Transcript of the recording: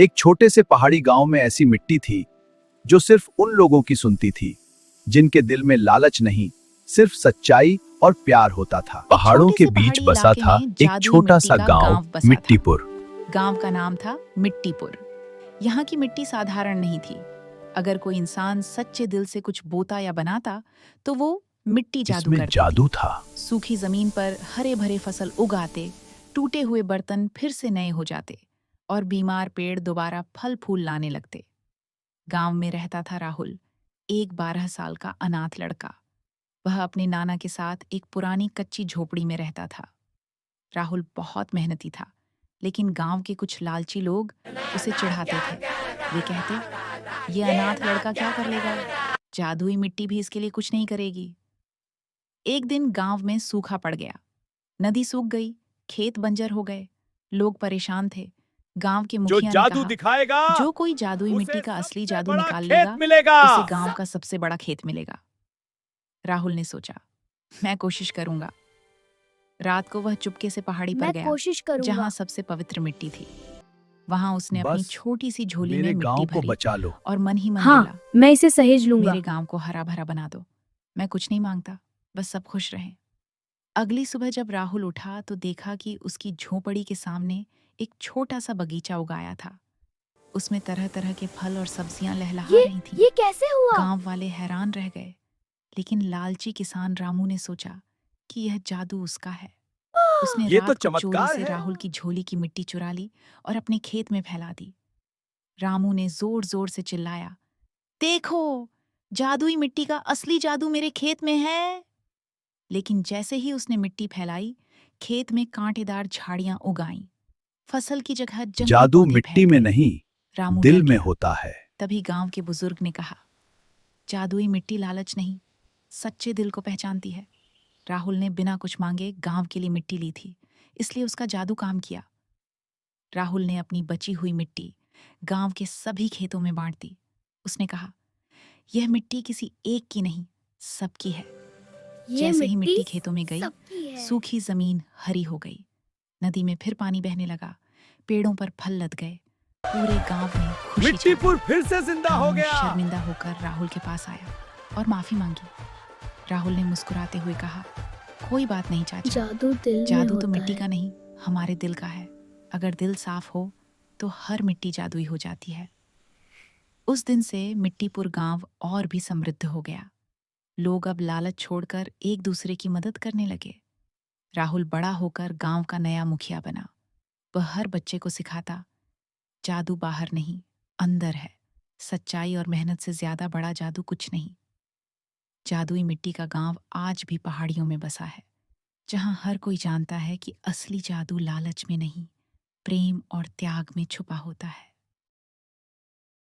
एक छोटे से पहाड़ी गांव में ऐसी मिट्टी थी जो सिर्फ उन लोगों की सुनती थी जिनके दिल में लालच नहीं, सिर्फ सच्चाई और प्यार होता था। पहाड़ों छोटे के से बीच पहाड़ी बसा इलाके था में एक जादुई छोटा मिट्टी सा का गांव, गांव बसा था। मिट्टीपुर। गांव का नाम था मिट्टीपुर। यहाँ की मिट्टी साधारण नहीं थी। अगर कोई इंसान सच्चे दिल से कुछ बोता या बनाता तो वो मिट्टी जादू इसमें कर जादू देती। था। सूखी जमीन पर हरे भरे फसल उगाते, टूटे हुए बर्तन फिर से नए हो जाते और बीमार पेड़ दोबारा फल फूल लाने लगते। गांव में रहता था राहुल, एक 12 साल का अनाथ लड़का। वह अपने नाना के साथ एक पुरानी कच्ची झोपड़ी में रहता था। राहुल बहुत मेहनती था, लेकिन गांव के कुछ लालची लोग उसे चिढ़ाते थे। वे कहते, ये अनाथ लड़का क्या कर लेगा? जादुई मिट्टी भी इसके लिए कुछ नहीं करेगी। एक दिन गांव में सूखा पड़ गया। नदी सूख गई, खेत बंजर हो गए। लोग परेशान थे। गांव के जो मुखिया ने जादू कहा, दिखाएगा जो कोई जादुई उसे मिट्टी का असली सबसे जादू बड़ा निकाल खेत लेगा, मिलेगा। उसे गांव का सबसे बड़ा खेत मिलेगा। राहुल ने सोचा, मैं कोशिश करूंगा। रात को वह चुपके से पहाड़ी पर मैं गया, कोशिश करूंगा। जहां सबसे पवित्र मिट्टी थी। वहां उसने अपनी बस छोटी सी झोली में मेरे मिट्टी गांव को भरी बचा लो। और मन ही मन हाँ, बोला, मैं इसे सहेज लूंगा। मेरे गांव को हरा भरा बना दो। मैं कुछ नहीं मांगता, बस सब खुश रहें। अगली सुबह जब राहुल उठा तो देखा कि उसकी झोपड़ी के सामने एक छोटा सा बगीचा उगाया था। उसमें तरह तरह के फल और सब्जियां लहलहा रही थीं। ये कैसे हुआ? गांव वाले हैरान रह गए, लेकिन लालची किसान रामू ने सोचा कि यह जादू उसका है। उसने ये तो रात को चोरी चमत्कार से है। राहुल की झोली की मिट्टी चुरा ली और अपने खेत में फैला दी। रामू ने जोर जोर से चिल्लाया, देखो, जादुई मिट्टी का असली जादू मेरे खेत में है। लेकिन जैसे ही उसने मिट्टी फैलाई, खेत में कांटेदार झाड़ियां उगाईं। फसल की जगह जंगली जादू पौधे मिट्टी फैल में गए। नहीं, रामू दिल डर में गया। होता है। तभी गांव के बुजुर्ग ने कहा, जादुई मिट्टी लालच नहीं, सच्चे दिल को पहचानती है। राहुल ने बिना कुछ मांगे गांव के लिए मिट्टी ली थी, इसलिए उसका जादू काम किया। राहुल ने अपनी बची हुई मिट्टी गांव के सभी खेतों में बांट दी। उसने कहा, यह मिट्टी किसी एक की नहीं, सबकी है। जैसे ही मिट्टी खेतों में गई, सबकी है। सूखी जमीन हरी हो गई। नदी में फिर पानी बहने लगा, पेड़ों पर फल लद गए। पूरे गांव में खुशी छा मिट्टीपुर फिर से जिंदा हो रामू गया। शर्मिंदा होकर राहुल के पास आया और माफी मांगी। राहुल ने मुस्कुराते हुए कहा, कोई बात नहीं चाचा, जादू दिल में जादू तो होता मिट्टी है। का नहीं, हमारे दिल का है। अगर दिल साफ हो तो हर मिट्टी जादुई हो जाती है। उस दिन से मिट्टीपुर गांव और भी समृद्ध हो गया। लोग अब लालच छोड़कर एक दूसरे की मदद करने लगे। राहुल बड़ा होकर गांव का नया मुखिया बना। वह हर बच्चे को सिखाता, जादू बाहर नहीं, अंदर है। सच्चाई और मेहनत से ज्यादा बड़ा जादू कुछ नहीं। जादुई मिट्टी का गांव आज भी पहाड़ियों में बसा है, जहां हर कोई जानता है कि असली जादू लालच में नहीं, प्रेम और त्याग में छुपा होता है।